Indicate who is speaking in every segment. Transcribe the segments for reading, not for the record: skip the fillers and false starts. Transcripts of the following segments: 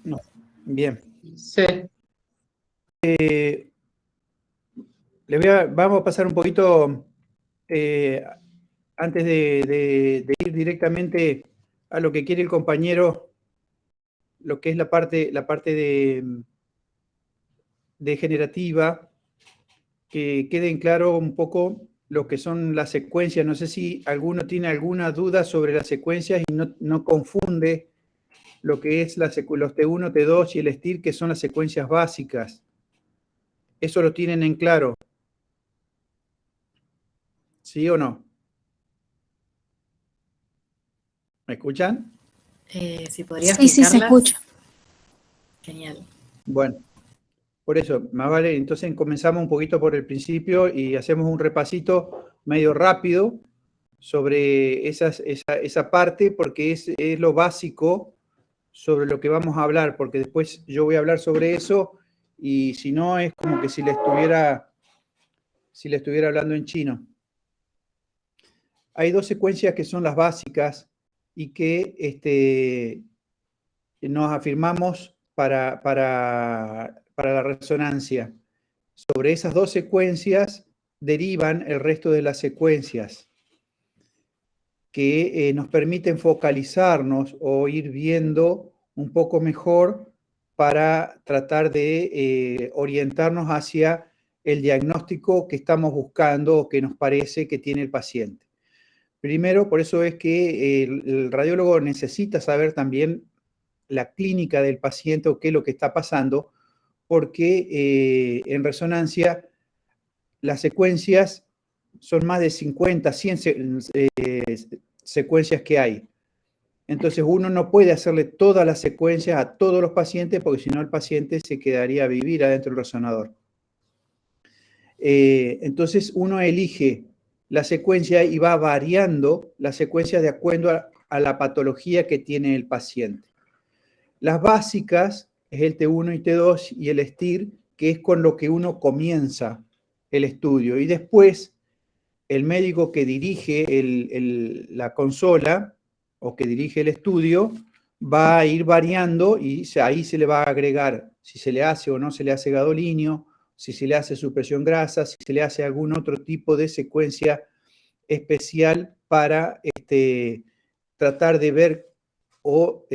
Speaker 1: No. Bien.
Speaker 2: Sí.
Speaker 1: Vamos a pasar un poquito, antes de ir directamente a lo que quiere el compañero, lo que es la parte de generativa, que quede en claro un poco lo que son las secuencias. No sé si alguno tiene alguna duda sobre las secuencias y no confunde lo que es los T1, T2 y el STIR, que son las secuencias básicas. ¿Eso lo tienen en claro? ¿Sí o no? ¿Me escuchan?
Speaker 3: Si podría
Speaker 4: Sí, sí, se
Speaker 3: explicarlas.
Speaker 4: escucha.
Speaker 3: Genial.
Speaker 1: Bueno, por eso, más vale, entonces comenzamos un poquito por el principio y hacemos un repasito medio rápido sobre esa parte, porque es lo básico sobre lo que vamos a hablar, porque después yo voy a hablar sobre eso y si no es como que si le estuviera hablando en chino. Hay dos secuencias que son las básicas y que nos afirmamos para la resonancia. Sobre esas dos secuencias derivan el resto de las secuencias que nos permiten focalizarnos o ir viendo un poco mejor para tratar de orientarnos hacia el diagnóstico que estamos buscando o que nos parece que tiene el paciente. Primero, por eso es que el radiólogo necesita saber también la clínica del paciente o qué es lo que está pasando, porque en resonancia las secuencias son más de 50, 100 secuencias que hay. Entonces uno no puede hacerle todas las secuencias a todos los pacientes porque si no el paciente se quedaría a vivir adentro del resonador. Entonces uno elige la secuencia y va variando la secuencia de acuerdo a la patología que tiene el paciente. Las básicas es el T1 y T2 y el STIR, que es con lo que uno comienza el estudio. Y después el médico que dirige la consola o que dirige el estudio va a ir variando y ahí se le va a agregar si se le hace o no se le hace gadolinio, si se le hace supresión grasa, si se le hace algún otro tipo de secuencia especial para tratar de ver o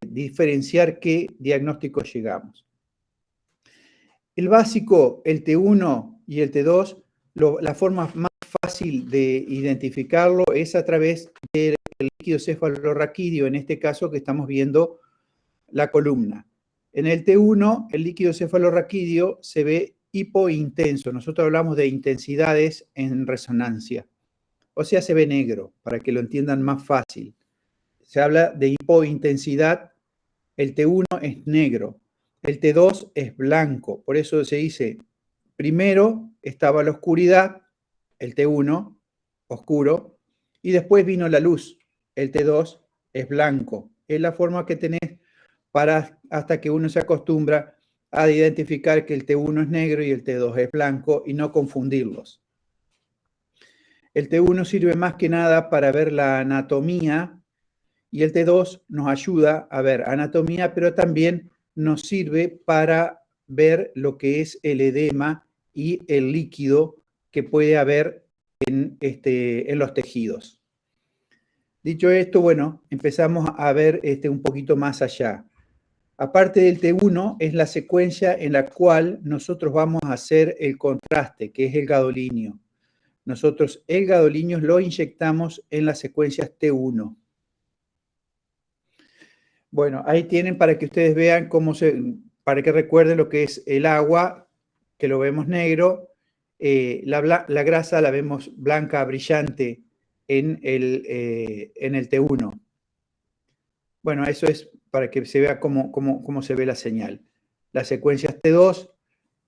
Speaker 1: diferenciar qué diagnóstico llegamos. El básico, el T1 y el T2, la forma más fácil de identificarlo es a través del líquido cefalorraquídeo, en este caso que estamos viendo la columna. En el T1, el líquido cefalorraquídeo se ve hipointenso. Nosotros hablamos de intensidades en resonancia. O sea, se ve negro, para que lo entiendan más fácil. Se habla de hipointensidad. El T1 es negro. El T2 es blanco. Por eso se dice, primero estaba la oscuridad, el T1, oscuro, y después vino la luz. El T2 es blanco. Es la forma que tenés hasta que uno se acostumbra a identificar que el T1 es negro y el T2 es blanco y no confundirlos. El T1 sirve más que nada para ver la anatomía y el T2 nos ayuda a ver anatomía, pero también nos sirve para ver lo que es el edema y el líquido que puede haber en los tejidos. Dicho esto, bueno, empezamos a ver un poquito más allá. Aparte del T1, es la secuencia en la cual nosotros vamos a hacer el contraste, que es el gadolinio. Nosotros el gadolinio lo inyectamos en las secuencias T1. Bueno, ahí tienen para que ustedes vean para que recuerden lo que es el agua, que lo vemos negro, la grasa la vemos blanca, brillante en el T1. Bueno, eso es para que se vea cómo se ve la señal. Las secuencias T2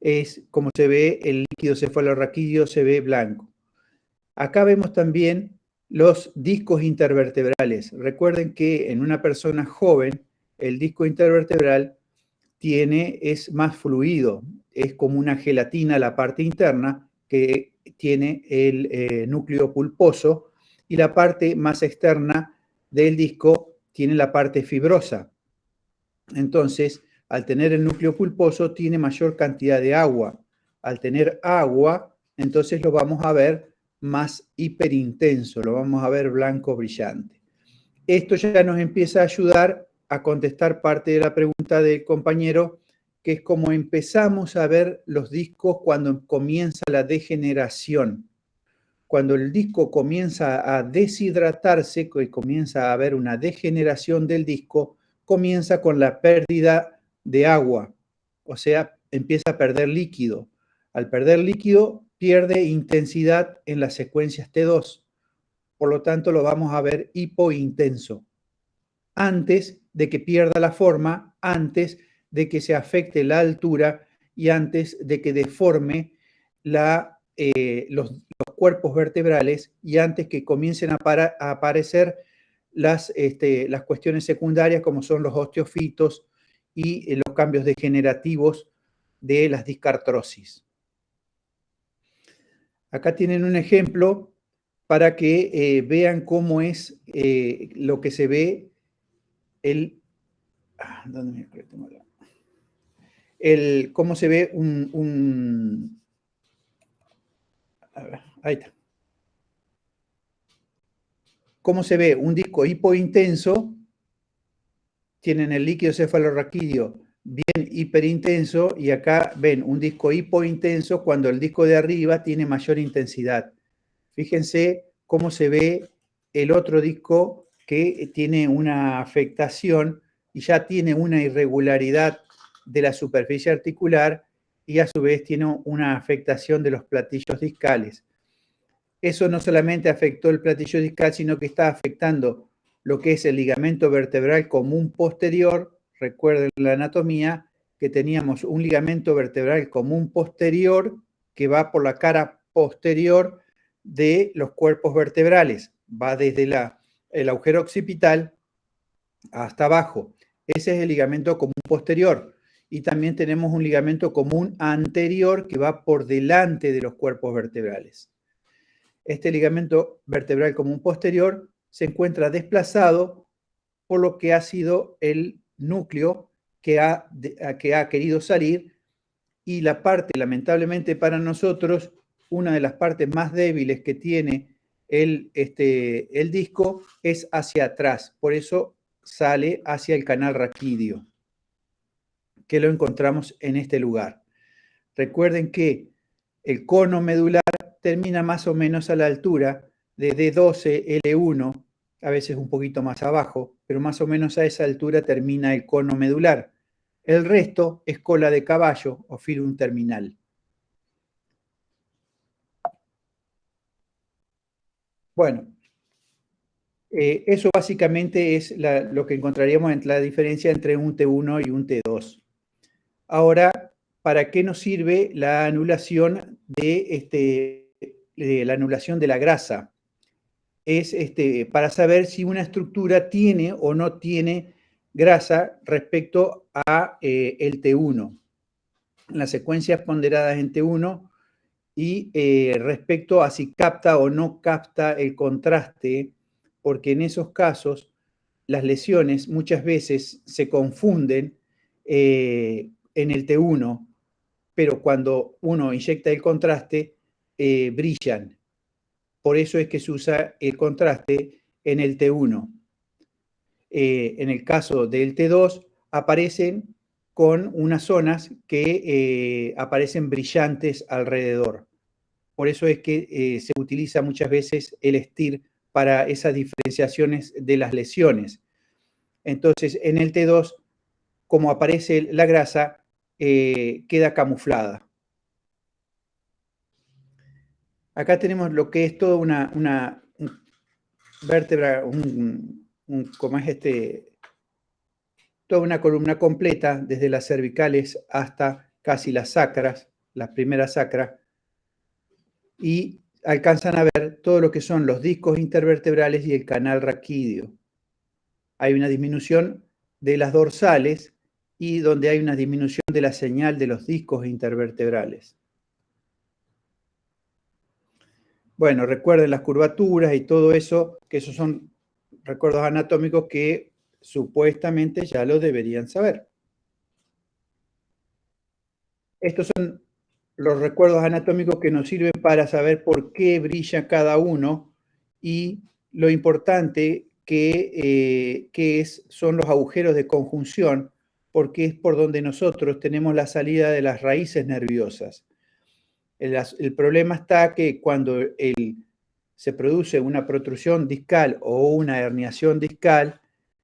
Speaker 1: es como se ve el líquido cefalorraquídeo, se ve blanco. Acá vemos también los discos intervertebrales. Recuerden que en una persona joven el disco intervertebral es más fluido, es como una gelatina la parte interna que tiene el núcleo pulposo y la parte más externa del disco tiene la parte fibrosa. Entonces, al tener el núcleo pulposo, tiene mayor cantidad de agua. Al tener agua, entonces lo vamos a ver más hiperintenso, lo vamos a ver blanco brillante. Esto ya nos empieza a ayudar a contestar parte de la pregunta del compañero, que es cómo empezamos a ver los discos cuando comienza la degeneración. Cuando el disco comienza a deshidratarse, que comienza a haber una degeneración del disco, comienza con la pérdida de agua, o sea, empieza a perder líquido. Al perder líquido, pierde intensidad en las secuencias T2. Por lo tanto, lo vamos a ver hipointenso. Antes de que pierda la forma, antes de que se afecte la altura y antes de que deforme los cuerpos vertebrales y antes que comiencen a aparecer las cuestiones secundarias como son los osteofitos y los cambios degenerativos de las discartrosis. Acá tienen un ejemplo para que vean cómo es lo que se ve cómo se ve a ver, ahí está. Cómo se ve un disco hipointenso, tienen el líquido cefalorraquídeo bien hiperintenso y acá ven un disco hipointenso cuando el disco de arriba tiene mayor intensidad. Fíjense cómo se ve el otro disco que tiene una afectación y ya tiene una irregularidad de la superficie articular y a su vez tiene una afectación de los platillos discales. Eso no solamente afectó el platillo discal, sino que está afectando lo que es el ligamento vertebral común posterior. Recuerden la anatomía, que teníamos un ligamento vertebral común posterior que va por la cara posterior de los cuerpos vertebrales. Va desde el agujero occipital hasta abajo. Ese es el ligamento común posterior. Y también tenemos un ligamento común anterior que va por delante de los cuerpos vertebrales. Este ligamento vertebral común posterior se encuentra desplazado por lo que ha sido el núcleo que ha querido salir y la parte, lamentablemente para nosotros, una de las partes más débiles que tiene el disco es hacia atrás, por eso sale hacia el canal raquídeo, que lo encontramos en este lugar. Recuerden que el cono medular termina más o menos a la altura de D12, L1, a veces un poquito más abajo, pero más o menos a esa altura termina el cono medular. El resto es cola de caballo o filum terminal. Bueno, eso básicamente es lo que encontraríamos en la diferencia entre un T1 y un T2. Ahora, ¿para qué nos sirve la anulación de la anulación de la grasa? Es para saber si una estructura tiene o no tiene grasa respecto a el T1. Las secuencias ponderadas en T1 y respecto a si capta o no capta el contraste, porque en esos casos las lesiones muchas veces se confunden en el T1, pero cuando uno inyecta el contraste, brillan. Por eso es que se usa el contraste en el T1. En el caso del T2, aparecen con unas zonas que aparecen brillantes alrededor. Por eso es que se utiliza muchas veces el STIR para esas diferenciaciones de las lesiones. Entonces, en el T2, como aparece la grasa, queda camuflada. Acá tenemos lo que es toda una vértebra, como es toda una columna completa, desde las cervicales hasta casi las sacras, las primeras sacras, y alcanzan a ver todo lo que son los discos intervertebrales y el canal raquídeo. Hay una disminución de las dorsales y donde hay una disminución de la señal de los discos intervertebrales. Bueno, recuerden las curvaturas y todo eso, que esos son recuerdos anatómicos que supuestamente ya lo deberían saber. Estos son los recuerdos anatómicos que nos sirven para saber por qué brilla cada uno y lo importante son los agujeros de conjunción, porque es por donde nosotros tenemos la salida de las raíces nerviosas. El problema está que cuando se produce una protrusión discal o una herniación discal,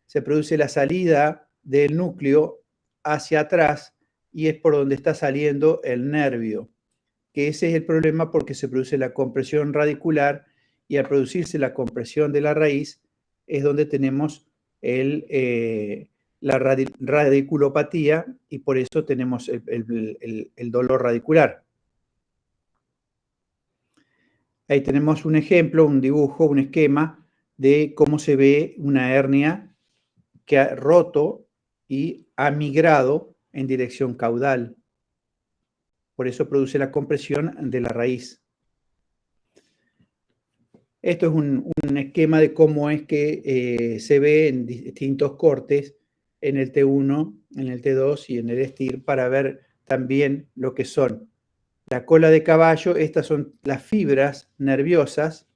Speaker 1: se produce la salida del núcleo hacia atrás y es por donde está saliendo el nervio, que ese es el problema porque se produce la compresión radicular y al producirse la compresión de la raíz es donde tenemos la radiculopatía y por eso tenemos el dolor radicular. Ahí tenemos un ejemplo, un dibujo, un esquema de cómo se ve una hernia que ha roto y ha migrado en dirección caudal. Por eso produce la compresión de la raíz. Esto es un esquema de cómo es que se ve en distintos cortes en el T1, en el T2 y en el STIR para ver también lo que son la cola de caballo. Estas son las fibras nerviosas.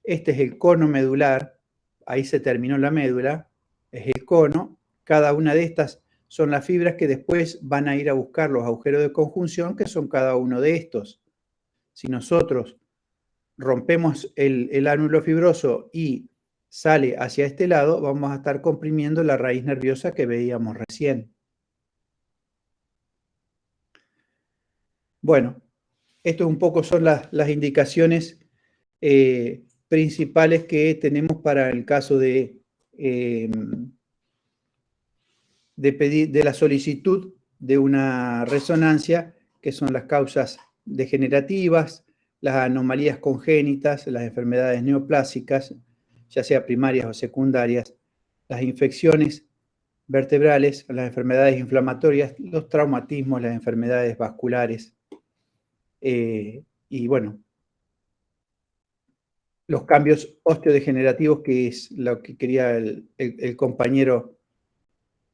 Speaker 1: Este es el cono medular. Ahí se terminó la médula. Es el cono. Cada una de estas son las fibras que después van a ir a buscar los agujeros de conjunción, que son cada uno de estos. Si nosotros rompemos el ánulo fibroso y sale hacia este lado, vamos a estar comprimiendo la raíz nerviosa que veíamos recién. Bueno, esto un poco son las indicaciones principales que tenemos para el caso de la solicitud de una resonancia, que son las causas degenerativas, las anomalías congénitas, las enfermedades neoplásicas, ya sea primarias o secundarias, las infecciones vertebrales, las enfermedades inflamatorias, los traumatismos, las enfermedades vasculares, y bueno, los cambios osteodegenerativos, que es lo que quería el compañero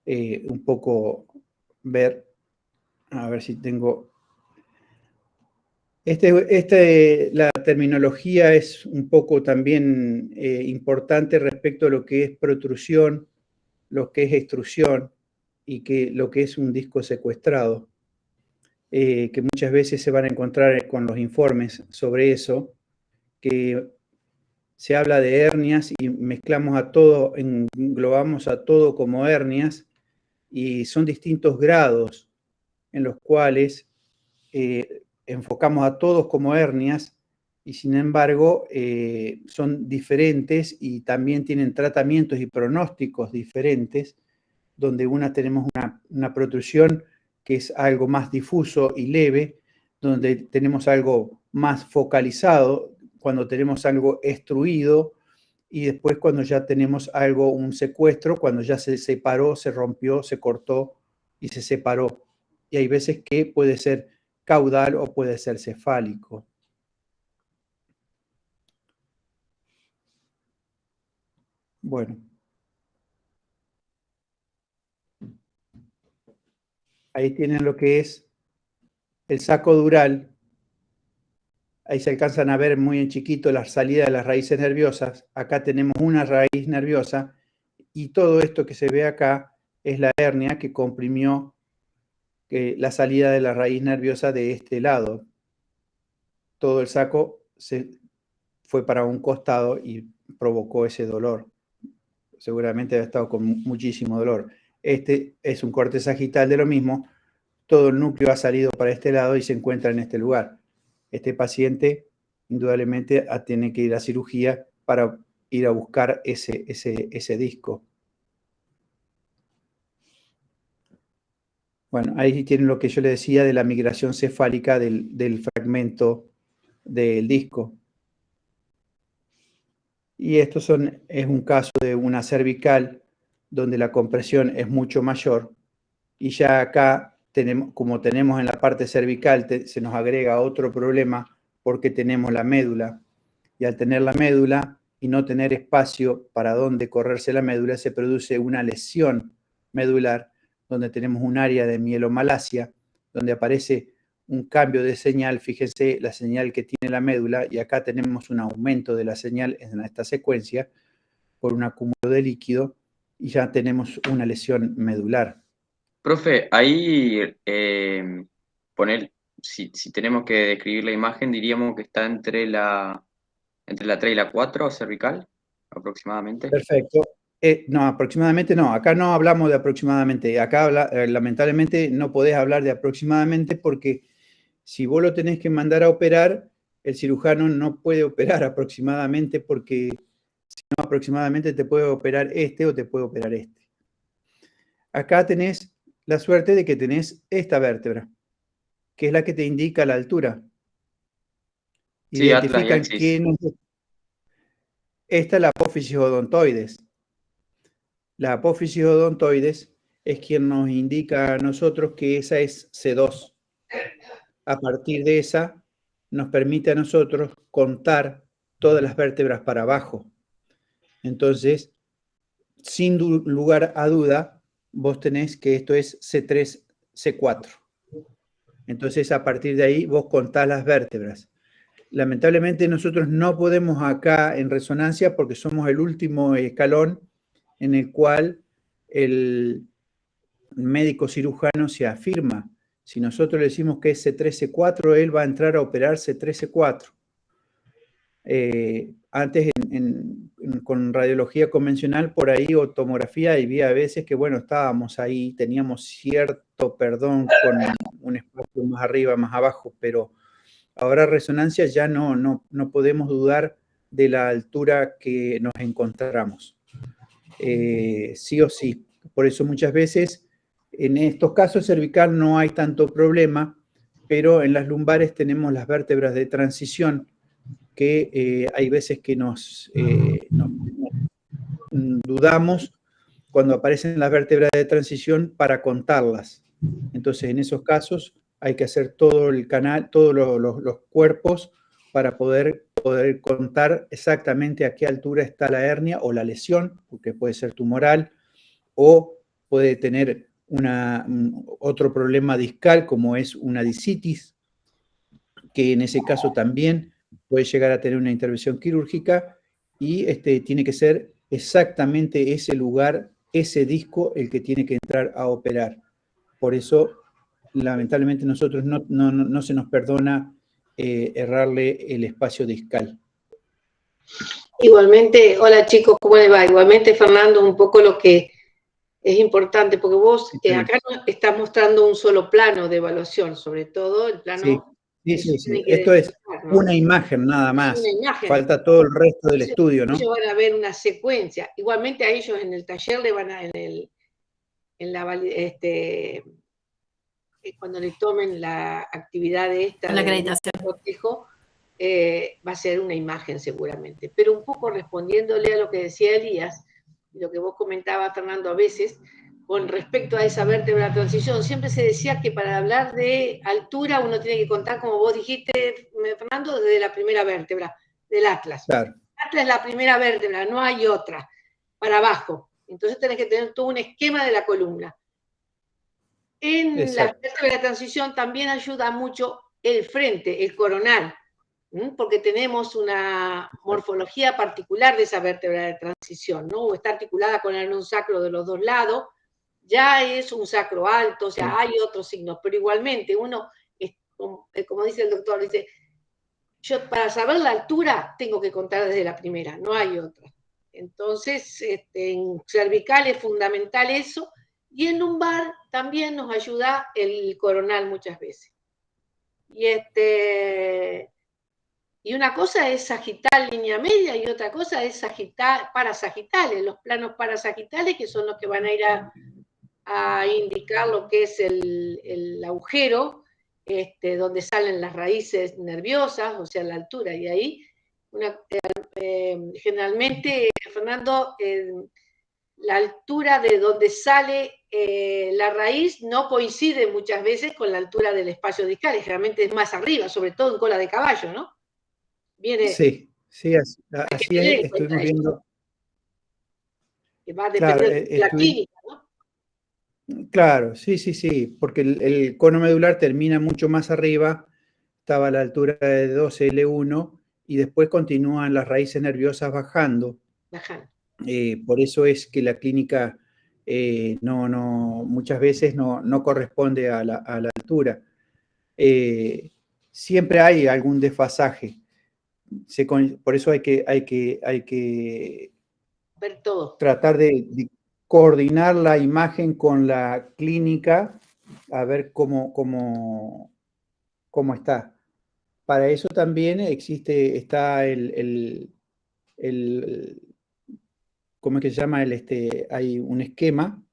Speaker 1: un poco ver. A ver si tengo... la terminología es un poco también importante respecto a lo que es protrusión, lo que es extrusión y lo que es un disco secuestrado, que muchas veces se van a encontrar con los informes sobre eso, que se habla de hernias y mezclamos a todo, englobamos a todo como hernias, y son distintos grados en los cuales enfocamos a todos como hernias y sin embargo son diferentes y también tienen tratamientos y pronósticos diferentes, donde tenemos una protrusión que es algo más difuso y leve, donde tenemos algo más focalizado, cuando tenemos algo extruido, y después cuando ya tenemos un secuestro, cuando ya se separó, se rompió, se cortó y se separó. Y hay veces que puede ser caudal o puede ser cefálico. Bueno. Ahí tienen lo que es el saco dural. Ahí se alcanzan a ver muy en chiquito la salida de las raíces nerviosas. Acá tenemos una raíz nerviosa y todo esto que se ve acá es la hernia que comprimió la salida de la raíz nerviosa de este lado. Todo el saco se fue para un costado y provocó ese dolor. Seguramente ha estado con muchísimo dolor. Este es un corte sagital de lo mismo. Todo el núcleo ha salido para este lado y se encuentra en este lugar. Este paciente indudablemente tiene que ir a cirugía para ir a buscar ese disco. Bueno, ahí tienen lo que yo le decía de la migración cefálica del fragmento del disco. Y esto es un caso de una cervical donde la compresión es mucho mayor. Y ya acá, como tenemos en la parte cervical, se nos agrega otro problema porque tenemos la médula. Y al tener la médula, y no tener espacio para donde correrse la médula, se produce una lesión medular, donde tenemos un área de mielomalacia, donde aparece un cambio de señal. Fíjense la señal que tiene la médula, y acá tenemos un aumento de la señal en esta secuencia por un acúmulo de líquido, y ya tenemos una lesión medular.
Speaker 2: Profe, ahí si tenemos que describir la imagen, diríamos que está entre la 3 y la 4 cervical, aproximadamente.
Speaker 1: Perfecto. No, aproximadamente no. Acá no hablamos de aproximadamente. Acá, lamentablemente, no podés hablar de aproximadamente, porque si vos lo tenés que mandar a operar, el cirujano no puede operar aproximadamente, porque si no, aproximadamente te puede operar este o te puede operar este. Acá tenés la suerte de que tenés esta vértebra, que es la que te indica la altura.
Speaker 2: Sí, Atlas y
Speaker 1: Identifican
Speaker 2: Axis.
Speaker 1: quién es. Esta es la apófisis odontoides. La apófisis odontoides es quien nos indica a nosotros que esa es C2. A partir de esa, nos permite a nosotros contar todas las vértebras para abajo. Entonces, sin lugar a duda, vos tenés que esto es C3, C4. Entonces, a partir de ahí, vos contás las vértebras. Lamentablemente, nosotros no podemos acá en resonancia, porque somos el último escalón en el cual el médico cirujano se afirma. Si nosotros le decimos que es C3, C4, él va a entrar a operar C3, C4. Antes con radiología convencional, por ahí, o tomografía, y vi a veces que, bueno, estábamos ahí, teníamos cierto perdón con un espacio más arriba, más abajo, pero ahora resonancia ya no podemos dudar de la altura que nos encontramos. Sí o sí. Por eso muchas veces en estos casos cervical no hay tanto problema, pero en las lumbares tenemos las vértebras de transición, que hay veces que nos dudamos cuando aparecen las vértebras de transición para contarlas. Entonces, en esos casos hay que hacer todo el canal, todos los cuerpos, para poder contar exactamente a qué altura está la hernia o la lesión, porque puede ser tumoral o puede tener otro problema discal, como es una discitis, que en ese caso también puede llegar a tener una intervención quirúrgica, y tiene que ser exactamente ese lugar, ese disco, el que tiene que entrar a operar. Por eso, lamentablemente, nosotros no se nos perdona errarle el espacio discal.
Speaker 4: Igualmente, hola chicos, ¿cómo les va? Igualmente, Fernando, un poco lo que es importante, porque vos acá no estás mostrando un solo plano de evaluación, sobre todo el plano...
Speaker 1: Sí. Esto es, ¿no?, una imagen nada más. Una imagen. Falta todo el resto del estudio, ¿no?
Speaker 4: Ellos van a ver una secuencia. Igualmente a ellos en el taller le van a, cuando le tomen la actividad de esta,
Speaker 3: la acreditación,
Speaker 4: cotejo, va a ser una imagen seguramente. Pero un poco respondiéndole a lo que decía Elías, y lo que vos comentabas, Fernando, a veces, con respecto a esa vértebra de transición, siempre se decía que para hablar de altura uno tiene que contar, como vos dijiste, Fernando, desde la primera vértebra del Atlas.
Speaker 1: Claro.
Speaker 4: Atlas es la primera vértebra, no hay otra, para abajo. Entonces tenés que tener todo un esquema de la columna. En la vértebra de transición también ayuda mucho el frente, el coronal, porque tenemos una morfología particular de esa vértebra de transición, ¿no? O está articulada con el anón sacro de los dos lados, ya es un sacro alto, o sea, hay otros signos, pero igualmente uno, como dice el doctor, dice, yo para saber la altura tengo que contar desde la primera, no hay otra. Entonces, en cervical es fundamental eso, y en lumbar también nos ayuda el coronal muchas veces. Y una cosa es sagital línea media y otra cosa es sagital, parasagitales, los planos parasagitales, que son los que van a ir a indicar lo que es el agujero, donde salen las raíces nerviosas, o sea, la altura. Y ahí, generalmente, Fernando, la altura de donde sale la raíz no coincide muchas veces con la altura del espacio discal, generalmente es más arriba, sobre todo en cola de caballo, ¿no? Viene,
Speaker 1: sí. Sí, así
Speaker 4: tener
Speaker 1: es,
Speaker 4: en cuenta
Speaker 1: estuvimos
Speaker 4: eso,
Speaker 1: viendo,
Speaker 4: que va a
Speaker 1: claro,
Speaker 4: depender de la clínica, ¿no?
Speaker 1: claro, sí, sí, sí, porque el cono medular termina mucho más arriba, estaba a la altura de 12L1 y después continúan las raíces nerviosas bajando.
Speaker 4: Bajan.
Speaker 1: Por eso es que la clínica muchas veces no corresponde a la altura. Siempre hay algún desfasaje. Por eso hay que
Speaker 4: Ver todo.
Speaker 1: tratar de coordinar la imagen con la clínica a ver cómo está. Para eso también está ¿cómo es que se llama? Hay un esquema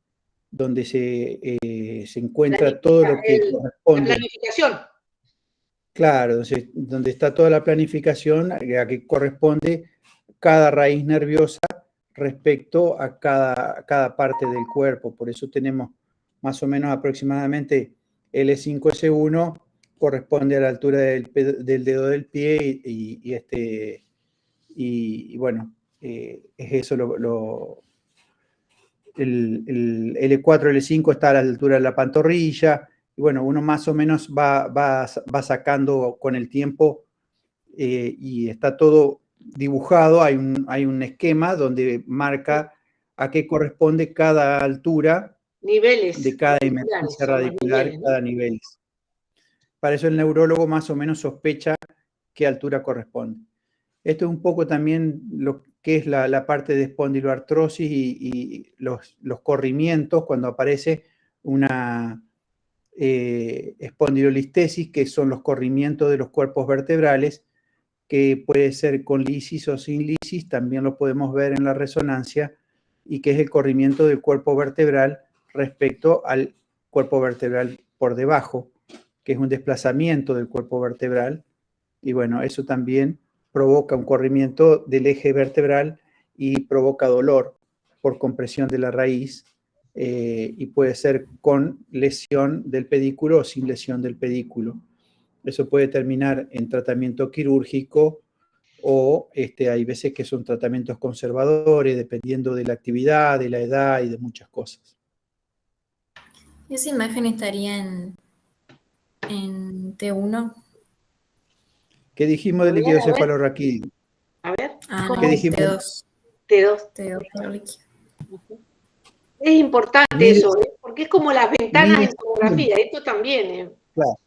Speaker 1: donde se encuentra todo lo que
Speaker 4: La
Speaker 1: corresponde.
Speaker 4: planificación.
Speaker 1: Claro, donde está toda la planificación a que corresponde cada raíz nerviosa respecto a cada parte del cuerpo. Por eso tenemos más o menos aproximadamente L5S1 corresponde a la altura del dedo del pie y bueno, es eso el L4, L5 está a la altura de la pantorrilla, y bueno, uno más o menos va sacando con el tiempo y está todo dibujado, hay un esquema donde marca a qué corresponde cada altura
Speaker 4: Niveles
Speaker 1: de cada
Speaker 4: radiculares,
Speaker 1: emergencia
Speaker 4: son los
Speaker 1: radicular,
Speaker 4: niveles, ¿no?
Speaker 1: cada nivel. Para eso el neurólogo más o menos sospecha qué altura corresponde. Esto es un poco también lo que es la parte de espondiloartrosis y los corrimientos cuando aparece una espondilolistesis, que son los corrimientos de los cuerpos vertebrales, que puede ser con lisis o sin lisis, también lo podemos ver en la resonancia, y que es el corrimiento del cuerpo vertebral respecto al cuerpo vertebral por debajo, que es un desplazamiento del cuerpo vertebral, y bueno, eso también provoca un corrimiento del eje vertebral y provoca dolor por compresión de la raíz, y puede ser con lesión del pedículo o sin lesión del pedículo. Eso puede terminar en tratamiento quirúrgico o hay veces que son tratamientos conservadores, dependiendo de la actividad, de la edad y de muchas cosas.
Speaker 3: ¿Esa imagen estaría en T1?
Speaker 1: ¿Qué dijimos del líquido cefalorraquídeo?
Speaker 4: A ver,
Speaker 3: Ah,
Speaker 4: ¿cómo
Speaker 3: no,
Speaker 1: ¿Qué
Speaker 4: es?
Speaker 1: dijimos?
Speaker 3: T2.
Speaker 4: T2.
Speaker 3: T2 líquido.
Speaker 4: Es importante
Speaker 1: Miren,
Speaker 4: eso, porque es como las ventanas
Speaker 1: miren,
Speaker 4: en tomografía. Esto también
Speaker 1: claro.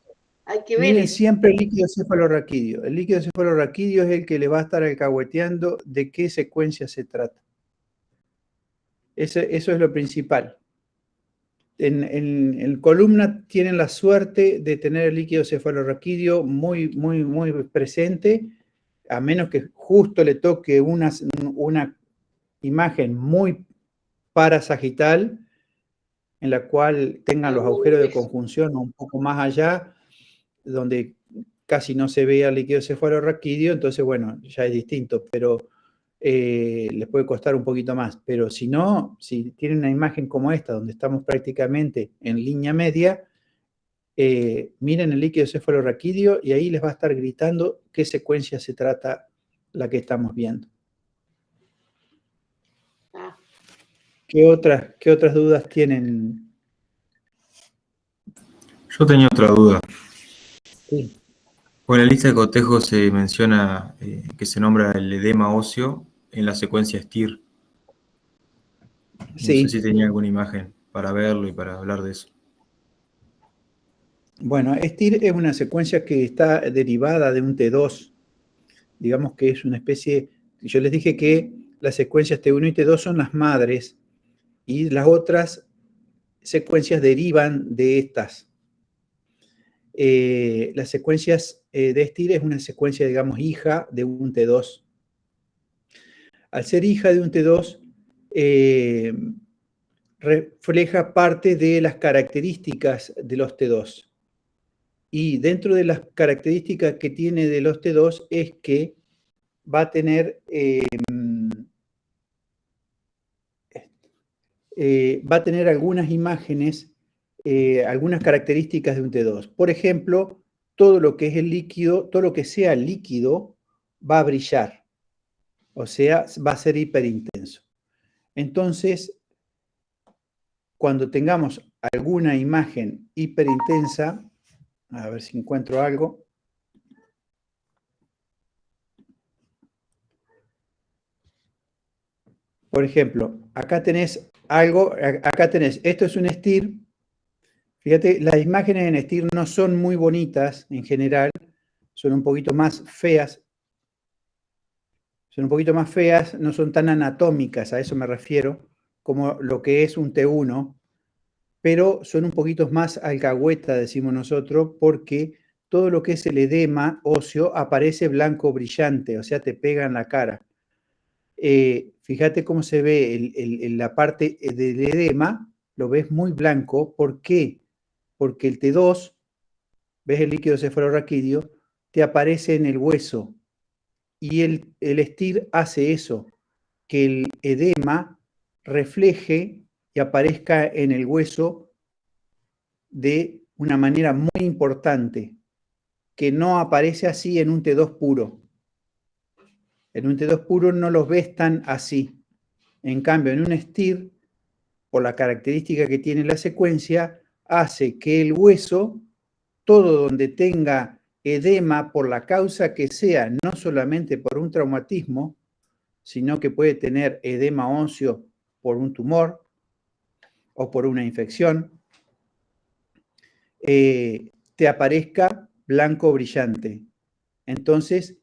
Speaker 4: hay que ver
Speaker 1: Miren
Speaker 4: eso.
Speaker 1: siempre el líquido cefalorraquídeo. El líquido cefalorraquídeo es el que le va a estar alcahueteando de qué secuencia se trata. Eso es lo principal. En columna tienen la suerte de tener el líquido cefalorraquídeo muy, muy, muy presente, a menos que justo le toque una imagen muy parasagital, en la cual tengan los agujeros de conjunción un poco más allá, donde casi no se vea el líquido cefalorraquídeo, entonces, bueno, ya es distinto, pero les puede costar un poquito más. Pero si no, si tienen una imagen como esta, donde estamos prácticamente en línea media, miren el líquido cefalorraquídeo y ahí les va a estar gritando qué secuencia se trata la que estamos viendo. ¿Qué otras dudas tienen?
Speaker 5: Yo tenía otra duda.
Speaker 1: Sí.
Speaker 5: Por la lista de cotejos se menciona que se nombra el edema óseo en la secuencia STIR. No
Speaker 1: Sí.
Speaker 5: sé si tenía alguna imagen para verlo y para hablar de eso.
Speaker 1: Bueno, STIR es una secuencia que está derivada de un T2. Digamos que es una especie, yo les dije que las secuencias T1 y T2 son las madres y las otras secuencias derivan de estas. Las secuencias de STIR es una secuencia, digamos, hija de un T2. Al ser hija de un T2, refleja parte de las características de los T2. Y dentro de las características que tiene de los T2 es que va a tener algunas imágenes, algunas características de un T2. Por ejemplo, todo lo que es el líquido, todo lo que sea líquido va a brillar. O sea, va a ser hiperintenso. Entonces, cuando tengamos alguna imagen hiperintensa, a ver si encuentro algo. Por ejemplo, acá tenés algo, acá tenés, esto es un STIR. Fíjate, las imágenes en STIR no son muy bonitas en general, son un poquito más feas. Son un poquito más feas, no son tan anatómicas, a eso me refiero, como lo que es un T1, pero son un poquito más alcahueta, decimos nosotros, porque todo lo que es el edema óseo aparece blanco brillante, o sea, te pega en la cara. Fíjate cómo se ve la parte del edema, lo ves muy blanco. ¿Por qué? Porque el T2, ves el líquido cefalorraquídeo, te aparece en el hueso. Y el STIR hace eso, que el edema refleje y aparezca en el hueso de una manera muy importante, que no aparece así en un T2 puro. En un T2 puro no los ves tan así. En cambio, en un STIR, por la característica que tiene la secuencia, hace que el hueso, todo donde tenga edema por la causa que sea, no solamente por un traumatismo, sino que puede tener edema óseo por un tumor o por una infección, te aparezca blanco brillante. Entonces,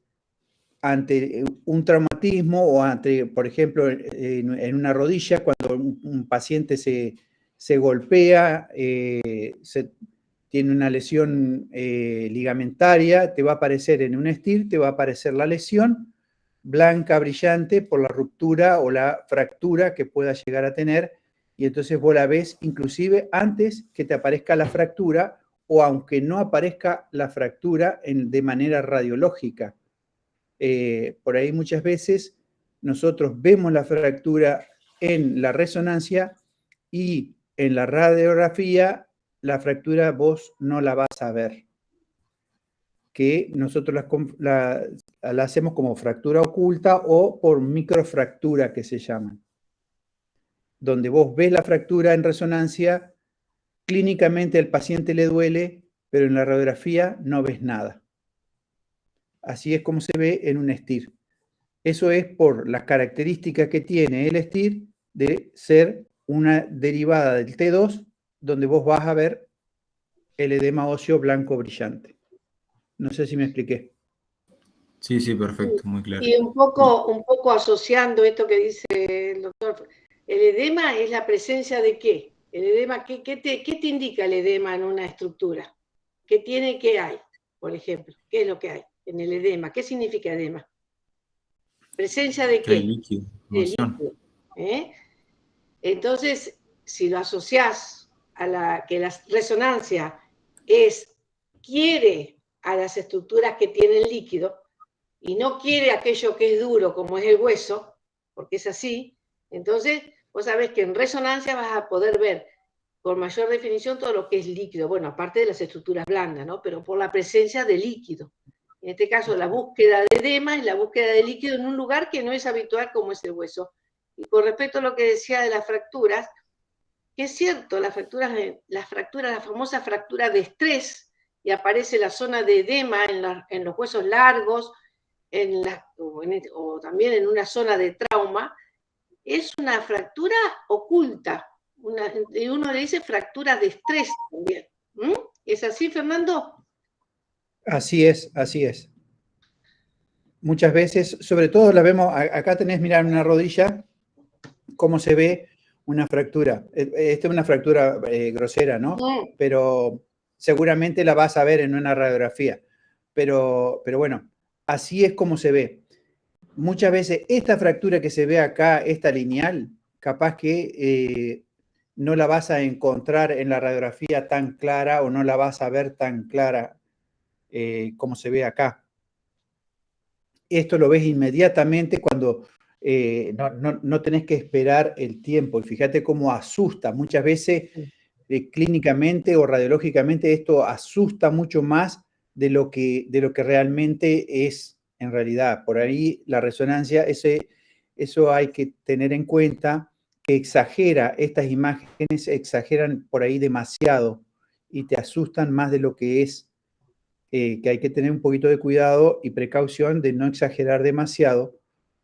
Speaker 1: ante un traumatismo o ante, por ejemplo, en una rodilla, cuando un paciente se golpea, tiene una lesión ligamentaria, te va a aparecer en un STIR, te va a aparecer la lesión blanca brillante por la ruptura o la fractura que pueda llegar a tener, y entonces vos la ves inclusive antes que te aparezca la fractura o aunque no aparezca la fractura de manera radiológica. Por ahí muchas veces nosotros vemos la fractura en la resonancia y en la radiografía la fractura vos no la vas a ver. Que nosotros la hacemos como fractura oculta o por microfractura que se llaman. Donde vos ves la fractura en resonancia, clínicamente al paciente le duele, pero en la radiografía no ves nada. Así es como se ve en un STIR. Eso es por las características que tiene el STIR de ser una derivada del T2, donde vos vas a ver el edema óseo blanco brillante. No sé si me expliqué.
Speaker 5: Sí, sí, perfecto, muy claro.
Speaker 4: Y un poco asociando esto que dice el doctor, ¿el edema es la presencia de qué? ¿El edema, qué te indica el edema en una estructura? ¿Qué tiene, qué hay? Por ejemplo, ¿qué es lo que hay en el edema? ¿Qué significa edema? ¿Presencia de qué?
Speaker 5: El líquido,
Speaker 4: de líquido. Entonces, si lo asociás a que la resonancia quiere a las estructuras que tienen líquido y no quiere aquello que es duro como es el hueso, porque es así, entonces vos sabés que en resonancia vas a poder ver con mayor definición todo lo que es líquido, bueno, aparte de las estructuras blandas, ¿no? Pero por la presencia de líquido. En este caso, la búsqueda de edema es la búsqueda de líquido en un lugar que no es habitual como es el hueso. Y con respecto a lo que decía de las fracturas, que es cierto, la famosa fractura de estrés, y aparece la zona de edema en los huesos largos, o también en una zona de trauma, es una fractura oculta. Y uno le dice fractura de estrés también. ¿Es así, Fernando?
Speaker 1: Así es, así es. Muchas veces, sobre todo la vemos, acá tenés, mirá, en una rodilla, cómo se ve una fractura. Esta es una fractura grosera, ¿no? Pero seguramente la vas a ver en una radiografía. Pero bueno, así es como se ve. Muchas veces esta fractura que se ve acá, esta lineal, capaz que no la vas a encontrar en la radiografía tan clara o no la vas a ver tan clara como se ve acá. Esto lo ves inmediatamente cuando no tenés que esperar el tiempo. Y fíjate cómo asusta. Muchas veces clínicamente o radiológicamente esto asusta mucho más de lo que realmente es en realidad. Por ahí la resonancia, eso hay que tener en cuenta, que exagera, estas imágenes exageran por ahí demasiado y te asustan más de lo que es, que hay que tener un poquito de cuidado y precaución de no exagerar demasiado,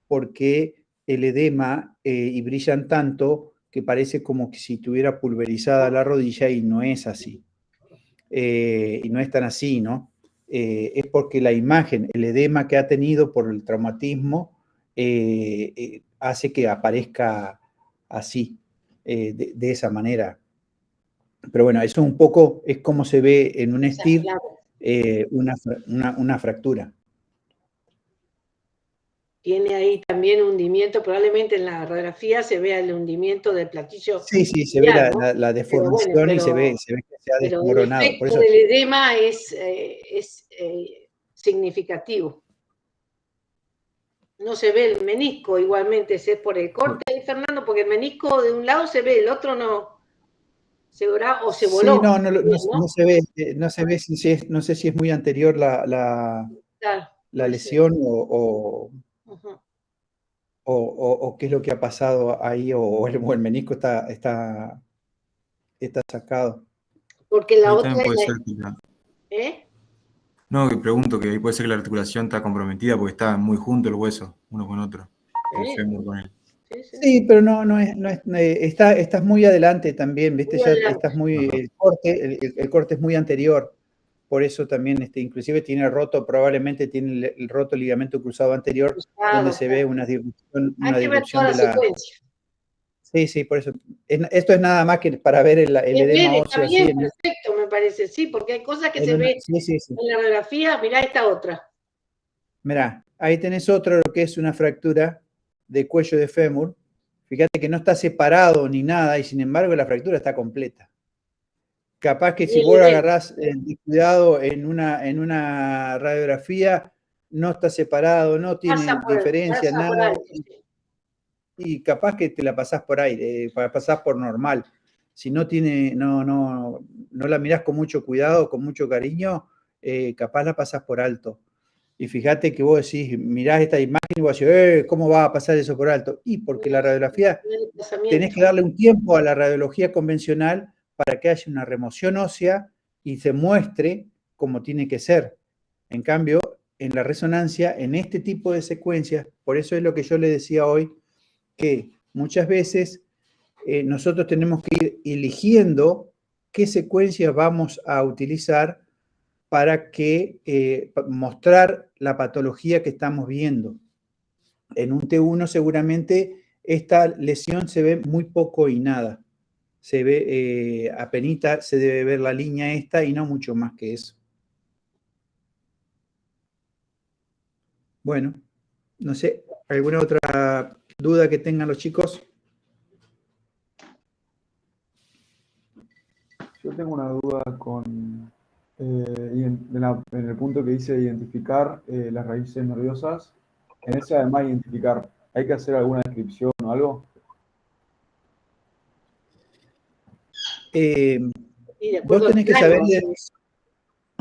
Speaker 1: porque el edema y brillan tanto que parece como que si estuviera pulverizada la rodilla y no es así. Y no es tan así, ¿no? Es porque la imagen, el edema que ha tenido por el traumatismo, hace que aparezca así, de esa manera. Pero bueno, eso un poco es como se ve en un STIR una fractura.
Speaker 4: Tiene ahí también hundimiento, probablemente en la radiografía se vea el hundimiento del platillo.
Speaker 1: Sí, se ve la deformación,
Speaker 4: bueno,
Speaker 1: y se ve que se ha desmoronado.
Speaker 4: El efecto
Speaker 1: Por eso,
Speaker 4: del edema es significativo. No se ve el menisco igualmente, es por el corte ahí, Fernando, porque el menisco de un lado se ve, el otro no. Se voló.
Speaker 1: sí, no se ve, no sé si es muy anterior la lesión o qué es lo que ha pasado ahí, o el menisco está sacado.
Speaker 4: Porque la
Speaker 5: Ahí
Speaker 4: otra
Speaker 5: también puede
Speaker 4: es
Speaker 5: ser que No, que pregunto que ahí puede ser que la articulación está comprometida porque está muy junto el hueso, uno con otro. El fémur con él.
Speaker 1: Sí, pero no es estás muy adelante también, ¿viste? Ya estás muy, el corte es muy anterior, por eso también, probablemente tiene el roto ligamento cruzado anterior, donde se ve una dilución
Speaker 4: de la secuencia.
Speaker 1: Sí, por eso. Esto es nada más que para ver el edema óseo.
Speaker 4: Está bien, perfecto, me parece, sí, porque hay cosas que se ven en la radiografía. Mirá esta otra.
Speaker 1: Mirá, ahí tenés otro, lo que es una fractura de cuello de fémur. Fíjate que no está separado ni nada, y sin embargo la fractura está completa. Capaz que si vos agarrás cuidado en una radiografía, no está separado, no tiene diferencia, nada. Y capaz que te la pasás por aire, pasás por normal. Si no la mirás con mucho cuidado, con mucho cariño, capaz la pasás por alto. Y fíjate que vos decís, mirás esta imagen y vos decís, ¿cómo va a pasar eso por alto? Y porque la radiografía, tenés que darle un tiempo a la radiología convencional para que haya una remoción ósea y se muestre como tiene que ser. En cambio, en la resonancia, en este tipo de secuencias, por eso es lo que yo le decía hoy, que muchas veces nosotros tenemos que ir eligiendo qué secuencias vamos a utilizar para mostrar la patología que estamos viendo. En un T1 seguramente esta lesión se ve muy poco y nada. Se ve apenita, se debe ver la línea esta y no mucho más que eso. Bueno, no sé, ¿alguna otra duda que tengan los chicos?
Speaker 6: Yo tengo una duda en el punto que dice identificar las raíces nerviosas. En ese, además de identificar, ¿hay que hacer alguna descripción o algo?
Speaker 1: Vos tenés que saber...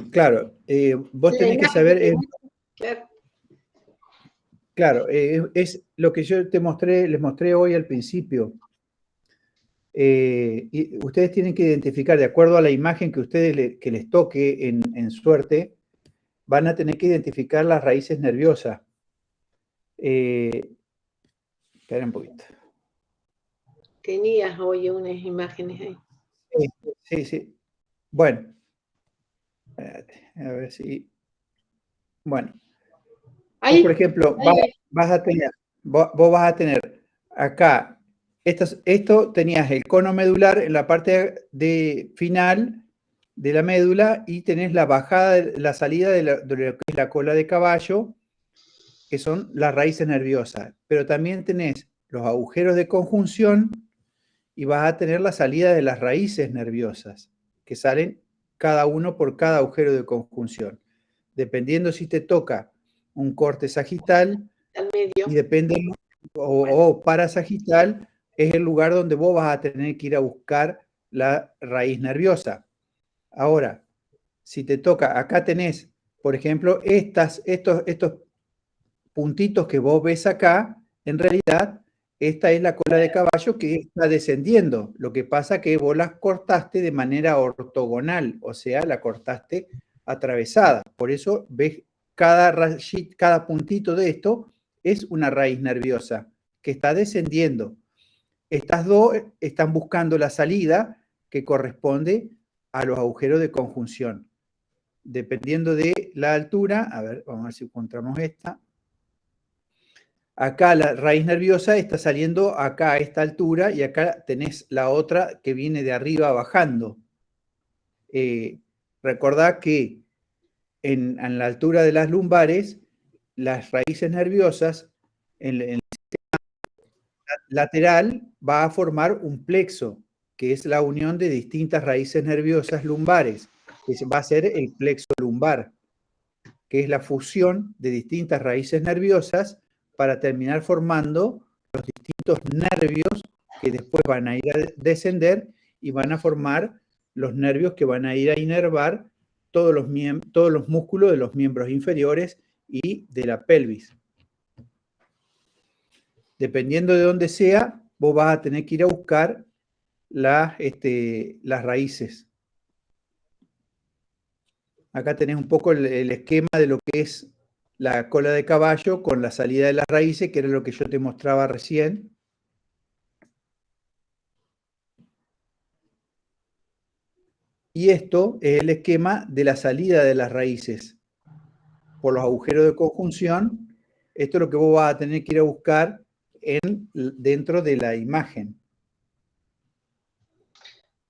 Speaker 1: Claro, vos tenés que saber... Claro, es lo que yo les mostré hoy al principio. Y ustedes tienen que identificar, de acuerdo a la imagen que ustedes que les toque en suerte, van a tener que identificar las raíces nerviosas. Espera un poquito.
Speaker 4: Tenías hoy unas imágenes ahí.
Speaker 1: Sí. Bueno. Espérate, a ver si... Bueno. Vos, por ejemplo, vos vas a tener acá, esto tenías el cono medular en la parte final de la médula y tenés la bajada, la salida de lo que es la cola de caballo, que son las raíces nerviosas. Pero también tenés los agujeros de conjunción y vas a tener la salida de las raíces nerviosas, que salen cada uno por cada agujero de conjunción. Dependiendo si te toca un corte sagital, y depende, o parasagital, es el lugar donde vos vas a tener que ir a buscar la raíz nerviosa. Ahora, si te toca, acá tenés, por ejemplo, estos puntitos que vos ves acá, en realidad, esta es la cola de caballo que está descendiendo. Lo que pasa es que vos las cortaste de manera ortogonal, o sea, la cortaste atravesada. Por eso ves cada puntito de esto es una raíz nerviosa que está descendiendo. Estas dos están buscando la salida que corresponde a los agujeros de conjunción. Dependiendo de la altura, a ver, vamos a ver si encontramos esta. Acá la raíz nerviosa está saliendo acá a esta altura y acá tenés la otra que viene de arriba bajando. Recordá que en la altura de las lumbares, las raíces nerviosas en el sistema lateral va a formar un plexo, que es la unión de distintas raíces nerviosas lumbares, que va a ser el plexo lumbar, que es la fusión de distintas raíces nerviosas para terminar formando los distintos nervios que después van a ir a descender y van a formar los nervios que van a ir a inervar todos los músculos de los miembros inferiores y de la pelvis. Dependiendo de dónde sea, vos vas a tener que ir a buscar las raíces. Acá tenés un poco el esquema de lo que es la cola de caballo con la salida de las raíces, que era lo que yo te mostraba recién. Y esto es el esquema de la salida de las raíces por los agujeros de conjunción. Esto es lo que vos vas a tener que ir a buscar dentro de la imagen.